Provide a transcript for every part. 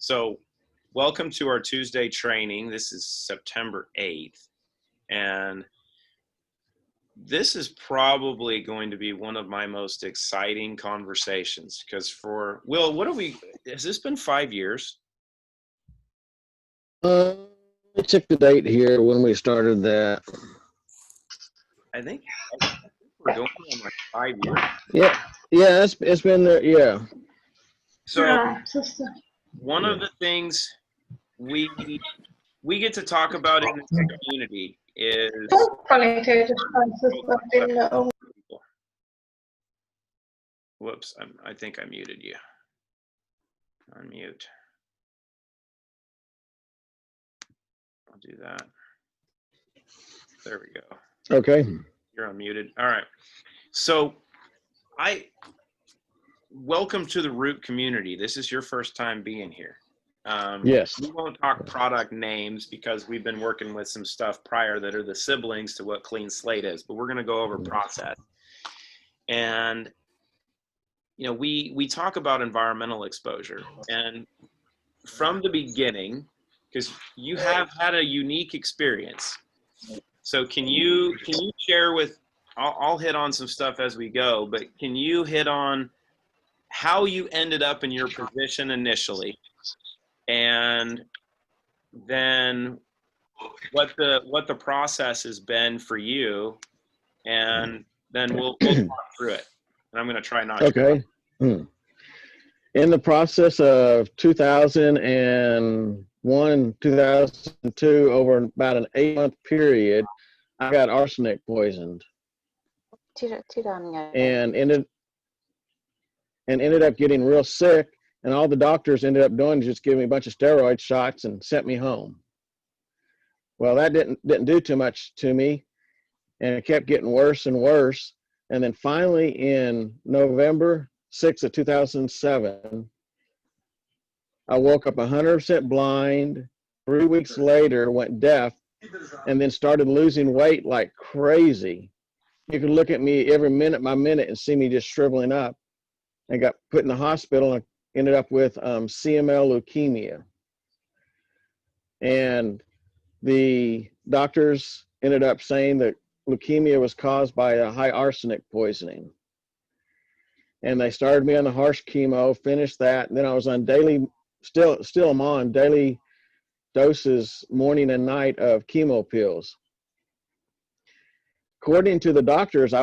So welcome to our Tuesday training. This is September 8th. And this is probably going to be one of my most exciting conversations because for Will, has this been 5 years? I checked the date here when we started that. I think we're going on like 5 years. Yeah, it's been there. Yeah. So one of the things we get to talk about in this community is whoops, I think I muted you. Unmute. I'll do that. There we go. Okay. You're unmuted. All right. So welcome to the Root community. This is your first time being here. Yes. We won't talk product names because we've been working with some stuff prior that are the siblings to what Clean Slate is, but we're going to go over process. And, you know, we talk about environmental exposure, and from the beginning, because you have had a unique experience. So can you share with, I'll hit on some stuff as we go, but can you hit on how you ended up in your position initially, and then what the process has been for you, and then we'll talk through it. And I'm going to try not to. Okay. In the process of 2001, 2002, over about an 8-month period, I got arsenic poisoned, and ended up getting real sick. And all the doctors ended up doing is just giving me a bunch of steroid shots and sent me home. Well, that didn't do too much to me, and it kept getting worse and worse. And then finally, in November 6th of 2007, I woke up 100% blind. 3 weeks later, went deaf, and then started losing weight like crazy. You could look at me every minute by minute and see me just shriveling up. I got put in the hospital and ended up with CML leukemia. And the doctors ended up saying that leukemia was caused by a high arsenic poisoning. And they started me on the harsh chemo, finished that, and then I was on still I'm on daily doses morning and night of chemo pills. According to the doctors,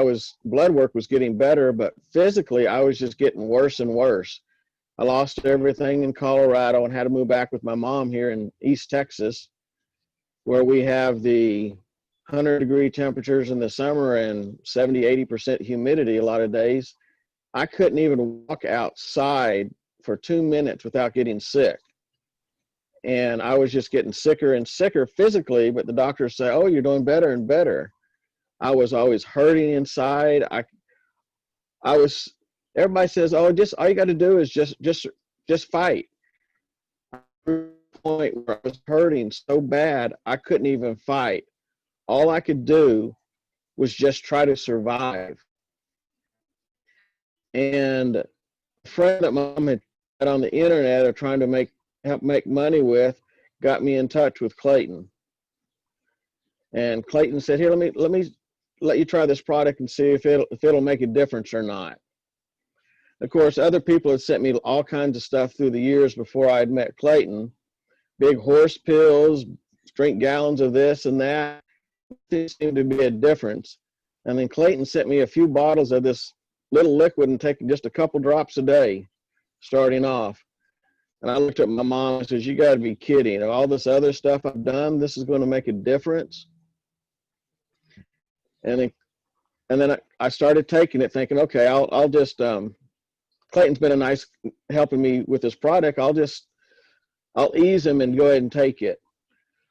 blood work was getting better, but physically I was just getting worse and worse. I lost everything in Colorado and had to move back with my mom here in East Texas, where we have the 100-degree temperatures in the summer and 70-80% humidity a lot of days. I couldn't even walk outside for 2 minutes without getting sick. And I was just getting sicker and sicker physically, but the doctors say, oh, you're doing better and better. I was always hurting inside. Everybody says, oh, all you got to do is just fight. At the point where I was hurting so bad, I couldn't even fight. All I could do was just try to survive. And a friend that Mom had on the internet or trying to help make money with got me in touch with Clayton. And Clayton said, here, let me let you try this product and see if it'll make a difference or not. Of course, other people had sent me all kinds of stuff through the years before I had met Clayton. Big horse pills, drink gallons of this and that. It seemed to be a difference. And then Clayton sent me a few bottles of this little liquid and taking just a couple drops a day, starting off. And I looked at my mom and says, you got to be kidding. Of all this other stuff I've done, this is going to make a difference. And then I started taking it thinking, okay, I'll just, Clayton's been a nice helping me with this product. I'll ease him and go ahead and take it.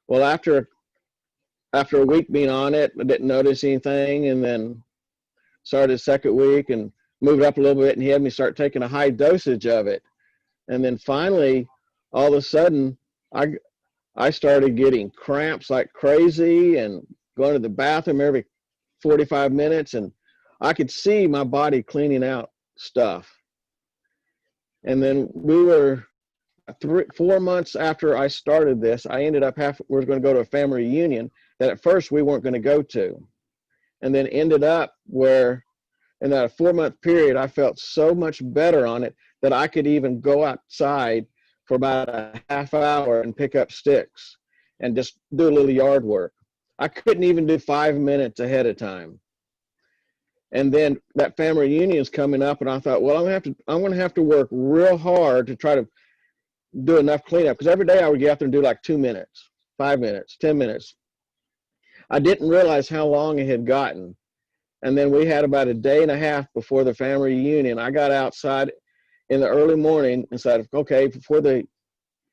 Well, after a week being on it, I didn't notice anything, and then started the second week and moved up a little bit, and he had me start taking a high dosage of it. And then finally, all of a sudden, I started getting cramps like crazy and going to the bathroom every 45 minutes, and I could see my body cleaning out stuff. And then we were 4 months after I started this, I ended up we were going to go to a family reunion that at first we weren't going to go to, and then ended up where in that 4-month period, I felt so much better on it that I could even go outside for about a half hour and pick up sticks and just do a little yard work. I couldn't even do 5 minutes ahead of time. And then that family reunion is coming up, and I thought, well, I'm going to have to work real hard to try to do enough cleanup, because every day I would get out there and do like 2 minutes, 5 minutes, 10 minutes. I didn't realize how long it had gotten. And then we had about a day and a half before the family reunion. I got outside in the early morning and said, okay, before the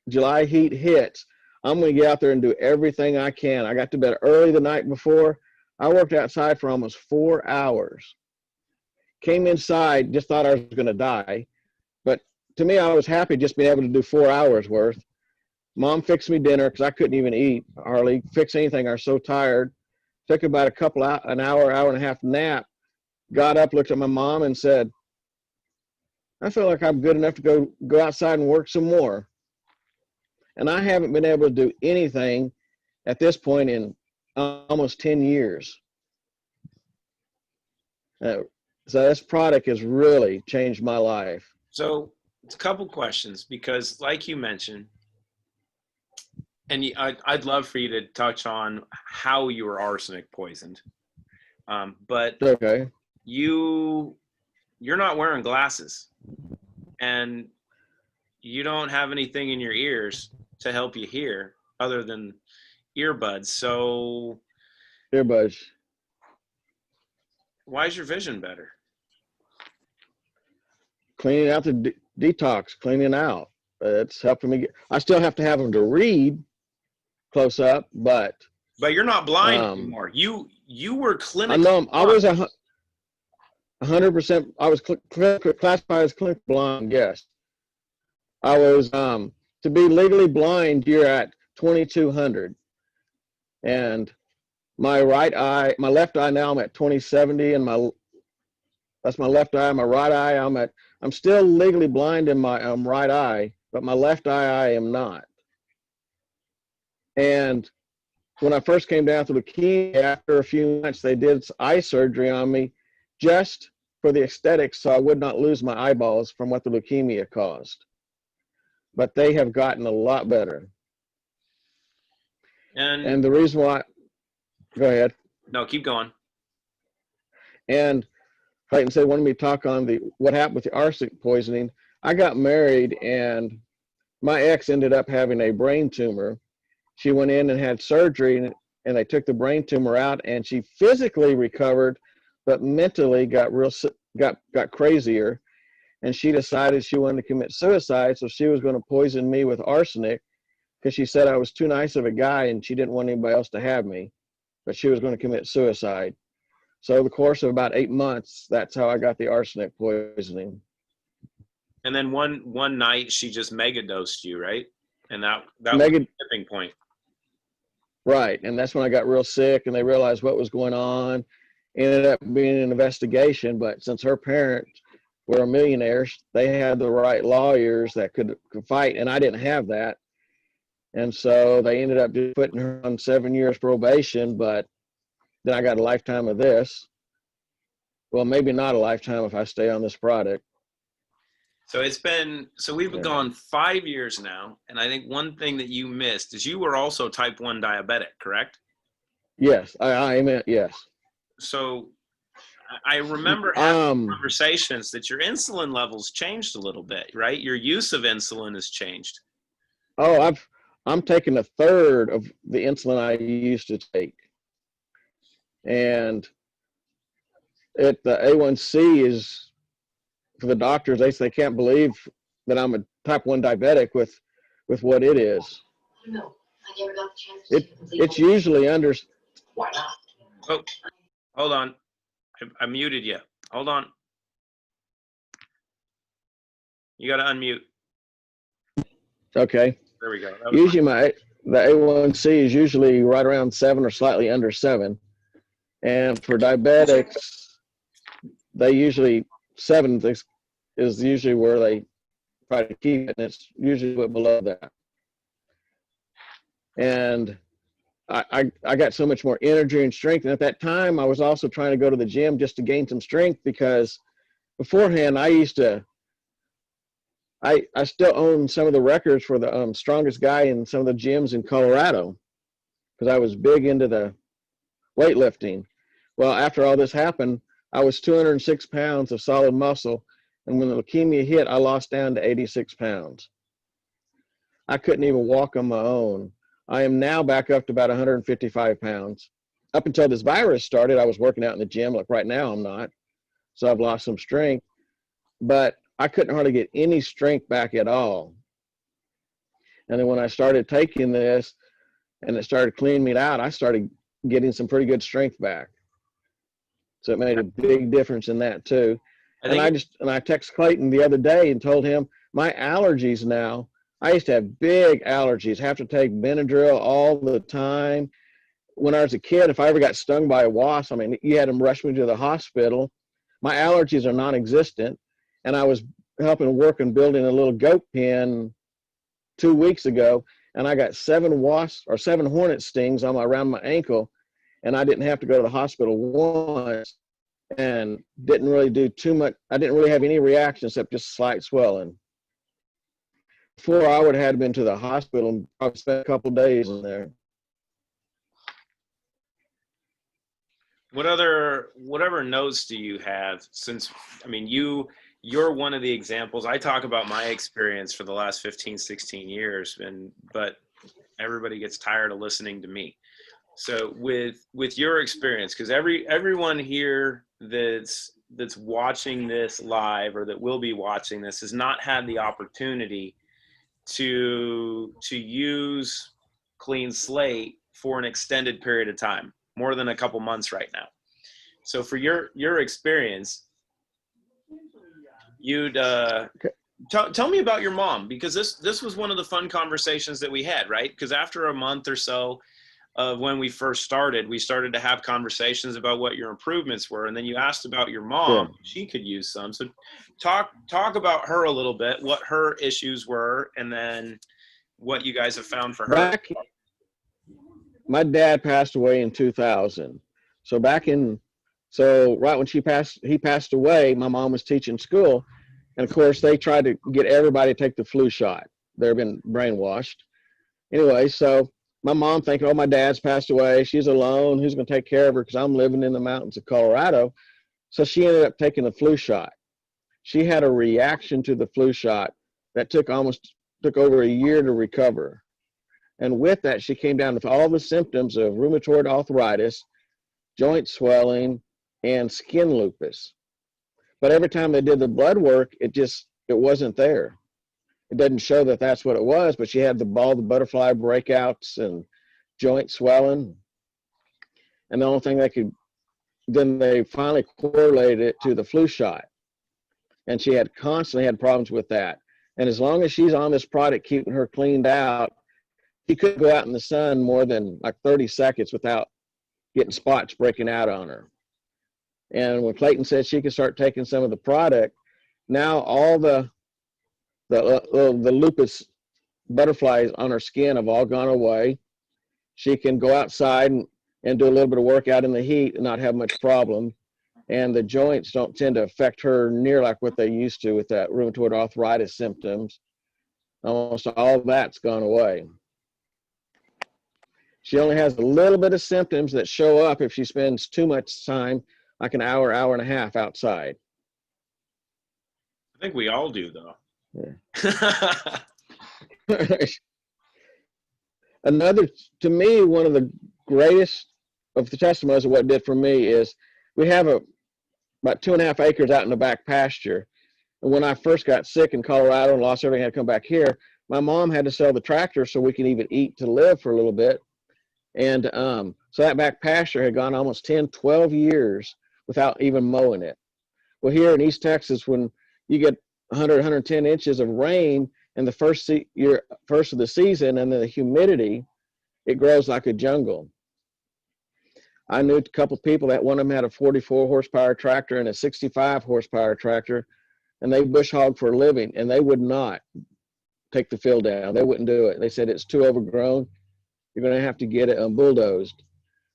July heat hits, I'm going to get out there and do everything I can. I got to bed early the night before. I worked outside for almost 4 hours. Came inside, just thought I was going to die. But to me, I was happy just being able to do 4 hours worth. Mom fixed me dinner because I couldn't even eat, hardly fix anything. I was so tired. Took about an hour and a half nap. Got up, looked at my mom, and said, I feel like I'm good enough to go outside and work some more. And I haven't been able to do anything at this point in almost 10 years. So this product has really changed my life. So it's a couple questions, because like you mentioned, and I'd love for you to touch on how you were arsenic poisoned. But okay, you're not wearing glasses, and you don't have anything in your ears to help you hear other than earbuds. So earbuds. Why is your vision better? Cleaning out the detox, cleaning out. It's helping me. I still have to have them to read close up, but you're not blind anymore. You were clinically. I know. I was 100%. I was classified as clinically blind. Yes, I was. To be legally blind, you're at 2,200, and my left eye now I'm at 20/70, and that's my left eye. My right eye I'm still legally blind in my right eye, but my left eye I am not. And when I first came down to leukemia, after a few months, they did eye surgery on me just for the aesthetics, so I would not lose my eyeballs from what the leukemia caused. But they have gotten a lot better. And the reason why, go ahead. No, keep going. And Clayton said, wanted me to talk on what happened with the arsenic poisoning. I got married, and my ex ended up having a brain tumor. She went in and had surgery, and they took the brain tumor out, and she physically recovered, but mentally got crazier. And she decided she wanted to commit suicide, so she was going to poison me with arsenic, because she said I was too nice of a guy and she didn't want anybody else to have me, but she was going to commit suicide. So the course of about 8 months, that's how I got the arsenic poisoning. And then one night she just mega dosed you, right? And that was the tipping point. Right, and that's when I got real sick, and they realized what was going on. Ended up being an investigation, but since her parents were millionaires, they had the right lawyers that could fight, and I didn't have that. And so they ended up just putting her on 7 years probation, but then I got a lifetime of this. Well, maybe not a lifetime if I stay on this product. So we've gone 5 years now, and I think one thing that you missed is you were also type 1 diabetic, correct? Yes, I am. Yes. So I remember having conversations that your insulin levels changed a little bit, right? Your use of insulin has changed. Oh, I'm taking a third of the insulin I used to take. And the A1C is, for the doctors, they can't believe that I'm a type 1 diabetic with what it is. No, I never got the chance. It's usually under. Why not? Oh, hold on. I muted you. Hold on. You got to unmute. Okay. There we go. Usually the A1C is usually right around 7 or slightly under 7. And for diabetics, they usually 7 is usually where they try to keep it, and it's usually below that. And I got so much more energy and strength. And at that time, I was also trying to go to the gym just to gain some strength, because beforehand, I still own some of the records for the strongest guy in some of the gyms in Colorado, because I was big into the weightlifting. Well, after all this happened, I was 206 pounds of solid muscle. And when the leukemia hit, I lost down to 86 pounds. I couldn't even walk on my own. I am now back up to about 155 pounds. Up until this virus started, I was working out in the gym. Like right now, I'm not. So I've lost some strength. But I couldn't hardly get any strength back at all. And then when I started taking this and it started cleaning me out, I started getting some pretty good strength back. So it made a big difference in that too. And I texted Clayton the other day and told him my allergies now, I used to have big allergies, have to take Benadryl all the time. When I was a kid, if I ever got stung by a wasp, I mean, you had them rush me to the hospital. My allergies are non-existent. And I was helping work and building a little goat pen 2 weeks ago, and I got 7 hornet stings around my ankle, and I didn't have to go to the hospital once, and didn't really do too much. I didn't really have any reaction except just slight swelling. Before, I would have had been to the hospital and probably spent a couple of days in there. Whatever notes do you have? Since, I mean, you're one of the examples. I talk about my experience for the last 15, 16 years, but everybody gets tired of listening to me. So with your experience, because everyone here that's watching this live or that will be watching this has not had the opportunity to use Clean Slate for an extended period of time, more than a couple months right now. So for your experience, you'd tell me about your mom, because this was one of the fun conversations that we had, right? Because after a month or so of when we first started, we started to have conversations about what your improvements were, and then you asked about your mom. Yeah. She could use some. So talk about her a little bit, what her issues were, and then what you guys have found for her. My dad passed away in 2000. So right when he passed away, my mom was teaching school. And of course, they tried to get everybody to take the flu shot. They've been brainwashed. Anyway, so my mom thinking, oh, my dad's passed away. She's alone. Who's going to take care of her? Because I'm living in the mountains of Colorado. So she ended up taking the flu shot. She had a reaction to the flu shot that took over a year to recover. And with that, she came down with all the symptoms of rheumatoid arthritis, joint swelling, and skin lupus. But every time they did the blood work, it wasn't there. It doesn't show that that's what it was, but she had the butterfly breakouts and joint swelling. And the only thing then they finally correlated it to the flu shot. And she had constantly had problems with that. And as long as she's on this product, keeping her cleaned out, she couldn't go out in the sun more than like 30 seconds without getting spots breaking out on her. And when Clayton said she could start taking some of the product, now all the lupus butterflies on her skin have all gone away. She can go outside and do a little bit of workout in the heat and not have much problem. And the joints don't tend to affect her near like what they used to with that rheumatoid arthritis symptoms. Almost all of that's gone away. She only has a little bit of symptoms that show up if she spends too much time, like an hour and a half outside. I think we all do, though. Yeah. To me, one of the greatest of the testimonies of what it did for me is we have about 2.5 acres out in the back pasture. And when I first got sick in Colorado and lost everything, I had to come back here, my mom had to sell the tractor so we can even eat to live for a little bit. And so that back pasture had gone almost 10, 12 years without even mowing it. Well, here in East Texas, when you get 100, 110 inches of rain in the first of the season, and the humidity, it grows like a jungle. I knew a couple of people that one of them had a 44 horsepower tractor and a 65 horsepower tractor. and they bush hog for a living, and they would not take the field down. They wouldn't do it. They said it's too overgrown. You're going to have to get it bulldozed.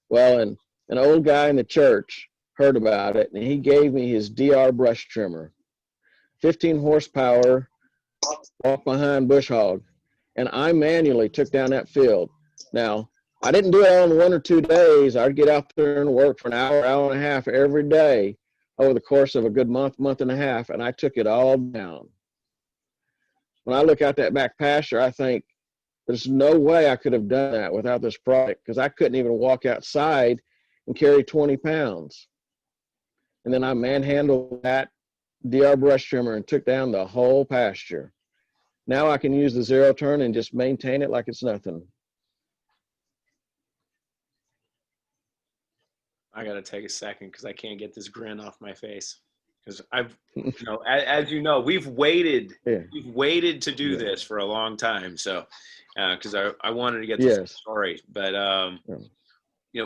Well, and an old guy in the church heard about it, and he gave me his DR brush trimmer, 15 horsepower, walk behind bush hog, and I manually took down that field. Now, I didn't do it on 1 or 2 days. I'd get out there and work for an hour, hour and a half every day over the course of a good month, month and a half, and I took it all down. When I look out that back pasture, I think there's no way I could have done that without this product, because I couldn't even walk outside and carry 20 pounds. And then I manhandled that DR brush trimmer and took down the whole pasture. Now I can use the zero turn and just maintain it like it's nothing. I got to take a second because I can't get this grin off my face. Because I've, as you know, we've waited to do this for a long time. So, because I wanted to get this story, but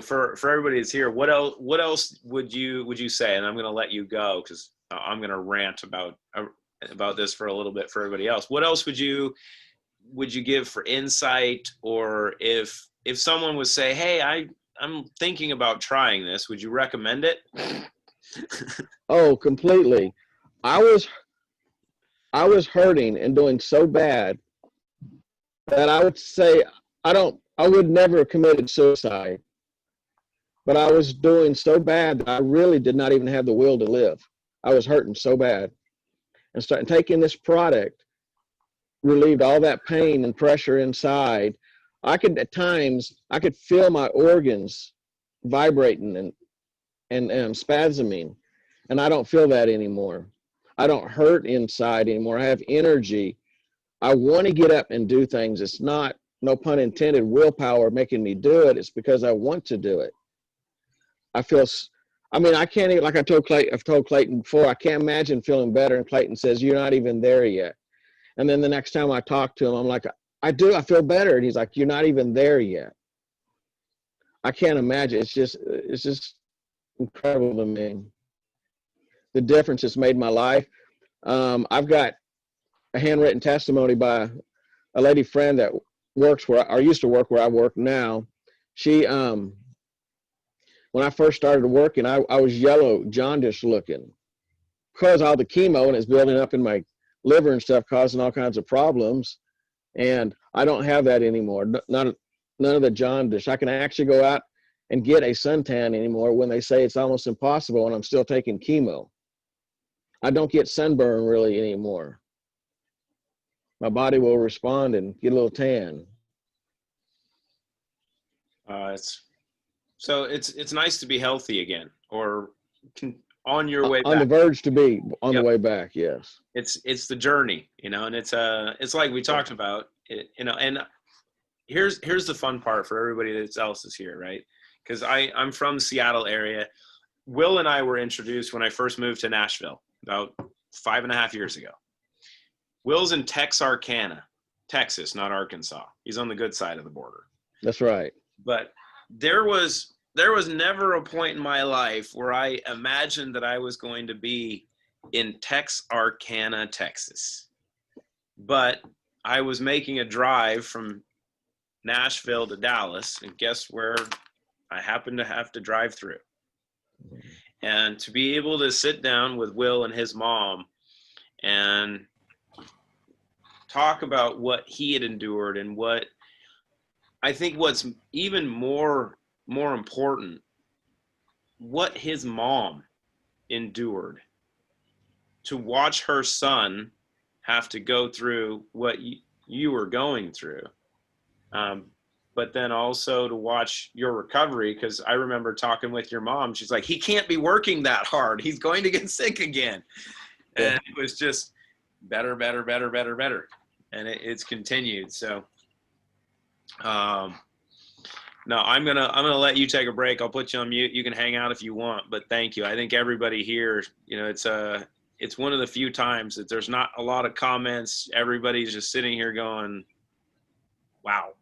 for everybody that's here, what else would you say? And I'm going to let you go because I'm going to rant about this for a little bit for everybody else. What else would you give for insight, or if someone would say, hey, I'm thinking about trying this, would you recommend it? Oh, completely. I was hurting and doing so bad that I would say I would never have committed suicide, but I was doing so bad that I really did not even have the will to live. I was hurting so bad, and taking this product relieved all that pain and pressure inside. At times I could feel my organs vibrating and spasming, and I don't feel that anymore. I don't hurt inside anymore. I have energy. I want to get up and do things. It's not, no pun intended, willpower making me do it. It's because I want to do it. I can't even, like I've told Clayton before, I can't imagine feeling better. And Clayton says, you're not even there yet. And then the next time I talk to him, I'm like, I feel better. And he's like, you're not even there yet. I can't imagine. It's just incredible to me. The difference it's made in my life. I've got a handwritten testimony by a lady friend that works used to work where I work now. She, when I first started working, I was yellow, jaundice looking because all the chemo, and it's building up in my liver and stuff, causing all kinds of problems. And I don't have that anymore. None of the jaundice. I can actually go out and get a suntan anymore when they say it's almost impossible, and I'm still taking chemo. I don't get sunburn really anymore. My body will respond and get a little tan. It's nice to be healthy again, or on your way back. On the verge to be on the way back. Yes. It's the journey, and it's like we talked about it, and here's the fun part for everybody else is here, right? Because I'm from the Seattle area. Will and I were introduced when I first moved to Nashville about 5.5 years ago. Will's in Texarkana, Texas, not Arkansas. He's on the good side of the border. That's right. But there was never a point in my life where I imagined that I was going to be in Texarkana, Texas. But I was making a drive from Nashville to Dallas, and guess where I happened to have to drive through. And to be able to sit down with Will and his mom and talk about what he had endured, and what I think what's even more important, what his mom endured to watch her son have to go through what you were going through. But then also to watch your recovery, because I remember talking with your mom. She's like, he can't be working that hard. He's going to get sick again. And it was just better. And it's continued. So, no, I'm gonna let you take a break. I'll put you on mute. You can hang out if you want, but thank you. I think everybody here, it's one of the few times that there's not a lot of comments. Everybody's just sitting here going, wow.